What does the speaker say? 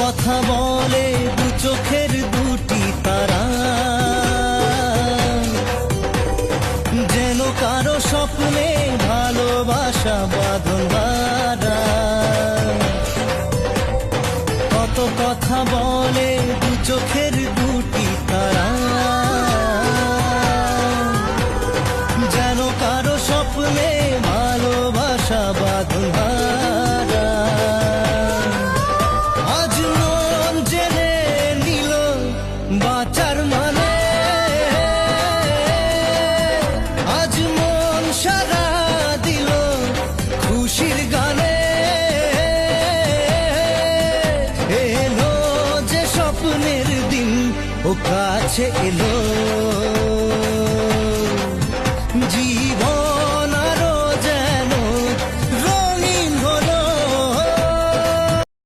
কথা বলে দু চোখের দুটি তারা, যেন কারো স্বপ্নে ভালোবাসা বাঁধন হারা। কত কথা বলে দু চোখের দুটি তারা, যেন কারো স্বপ্নে ভালোবাসা বাঁধন হারা। আজ মন জেনে নিল বাঁচার মানে, আজ মন সারা দিল খুশির গানে। এলো যে স্বপ্নের দিন ও কাছে এলো।